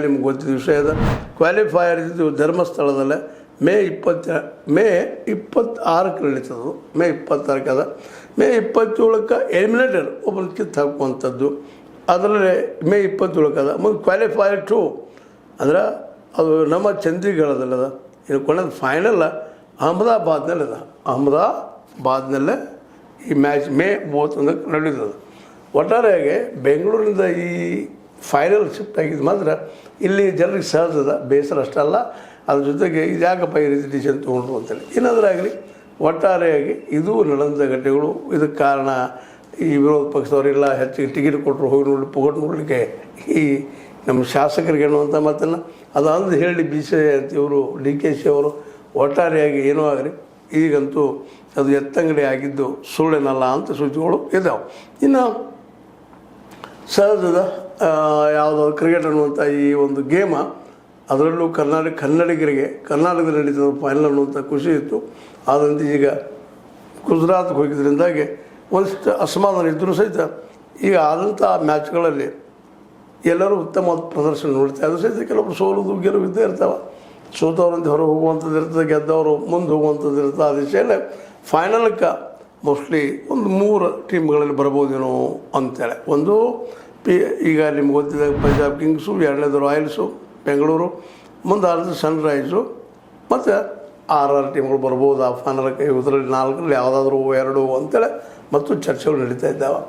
ನಿಮ್ಗೆ ಗೊತ್ತಿದ್ದ ವಿಷಯ ಅದ. ಕ್ವಾಲಿಫೈಯರ್ ಇದ್ದು ಧರ್ಮಸ್ಥಳದಲ್ಲೇ ಮೇ 26ಕ್ಕೆ ನಡೀತದೆ. ಮೇ 26ಕ್ಕೆ ಅದ. ಮೇ 27ಕ್ಕೆ ಎಲಿಮಿನೇಟರ್ ಒಬ್ಬರು ಕಿತ್ತು ಹಾಕುವಂಥದ್ದು. ಅದರಲ್ಲಿ ಮೇ 27ಕ್ಕೆ ಅದ. ಮುಂದೆ ಕ್ವಾಲಿಫೈಯರ್ 2 ಅಂದ್ರೆ ಅದು ನಮ್ಮ ಚಂಡೀಗಢದಲ್ಲದ. ಇದು ಕೊನೆದು ಫೈನಲ್ ಅಹಮದಾಬಾದ್ನಲ್ಲೇ ಈ ಮ್ಯಾಚ್ ಮೇ 31ಕ್ಕೆ ನಡೀತದೆ. ಒಟ್ಟಾರೆಯಾಗಿ ಬೆಂಗಳೂರಿನಿಂದ ಈ ಫೈನಲ್ ಶಿಫ್ಟ್ ಆಗಿದ್ದು ಮಾತ್ರ ಇಲ್ಲಿ ಜನರಿಗೆ ಸಹಜದ ಬೇಸರ ಅಷ್ಟಲ್ಲ, ಅದ್ರ ಜೊತೆಗೆ ಇದು ಯಾಕಪ್ಪ ಈ ರೀತಿ ಡಿಸಿಷನ್ ತೊಗೊಂಡ್ರು ಅಂತೇಳಿ ಏನಾದರೂ ಒಟ್ಟಾರೆಯಾಗಿ ಇದು ನಡೆದ ಘಟನೆಗಳು. ಇದಕ್ಕೆ ಕಾರಣ ಈ ವಿರೋಧ ಪಕ್ಷದವರೆಲ್ಲ ಹೆಚ್ಚಿಗೆ ಟಿಕೆಟ್ ಕೊಟ್ಟರು ಹೋಗಿ ಪುಗಟ್ ನೋಡಲಿಕ್ಕೆ ಈ ನಮ್ಮ ಶಾಸಕರಿಗೆ ಅನ್ನುವಂಥ ಮಾತನ್ನು ಅದು ಅಂದು ಹೇಳಿ ಅಂತ ಇವರು DKC ಅವರು ಒಟ್ಟಾರೆಯಾಗಿ ಏನೂ ಆಗಲಿ ಈಗಂತೂ ಅದು ಎತ್ತಂಗಡಿ ಆಗಿದ್ದು ಸುಳ್ಳೇನಲ್ಲ ಅಂತ ಸೂಚನೆಗಳು ಇದ್ದಾವೆ. ಇನ್ನು ಸಹಜದ ಯಾವುದಾದ್ರು ಕ್ರಿಕೆಟ್ ಅನ್ನುವಂಥ ಈ ಒಂದು ಗೇಮ, ಅದರಲ್ಲೂ ಕನ್ನಡಿಗರಿಗೆ ಕರ್ನಾಟಕದಲ್ಲಿ ನಡೀತದ ಫೈನಲ್ ಅನ್ನುವಂಥ ಖುಷಿ ಇತ್ತು. ಆದ್ದರಿಂದ ಈಗ ಗುಜರಾತ್ಗೆ ಹೋಗಿದ್ದರಿಂದಾಗಿ ಒಂದಿಷ್ಟು ಅಸಮಾಧಾನ ಇದ್ದರೂ ಸಹಿತ ಈಗ ಆದಂಥ ಮ್ಯಾಚ್ಗಳಲ್ಲಿ ಎಲ್ಲರೂ ಉತ್ತಮವಾದ ಪ್ರದರ್ಶನ ನೋಡ್ತಾರೆ. ಅದು ಸಹಿತ ಕೆಲವರು ಸೋಲುದು ಗೆಲುವು ಇದ್ದೇ ಇರ್ತಾವೆ. ಸೋತವ್ರಂತ ಹೊರಗೆ ಹೋಗುವಂಥದ್ದು ಇರ್ತದೆ, ಗೆದ್ದವರು ಮುಂದೆ ಹೋಗುವಂಥದ್ದು ಇರ್ತದೆ. ಆ ದಿಶೆಯಲ್ಲೇ ಫೈನಲ್ಗೆ ಮೋಸ್ಟ್ಲಿ ಒಂದು 3 ಟೀಮ್ಗಳಲ್ಲಿ ಬರ್ಬೋದೇನೋ ಅಂತೇಳಿ. ಒಂದು ಈಗ ನಿಮ್ಗೆ ಗೊತ್ತಿದೆ ಪಂಜಾಬ್ ಕಿಂಗ್ಸು, ಎರಡನೇದು ರಾಯಲ್ಸು ಬೆಂಗಳೂರು, ಮುಂದೆ ಸನ್ರೈಸು ಮತ್ತು 6 ಟೀಮ್ಗಳು ಬರ್ಬೋದು ಆ ಫೈನಲ್ಗೆ. ಇದರಲ್ಲಿ 4ರಲ್ಲಿ ಯಾವುದಾದ್ರೂ 2 ಅಂತೇಳಿ ಮತ್ತು ಚರ್ಚೆಗಳು ನಡೀತಾ ಇದ್ದಾವೆ.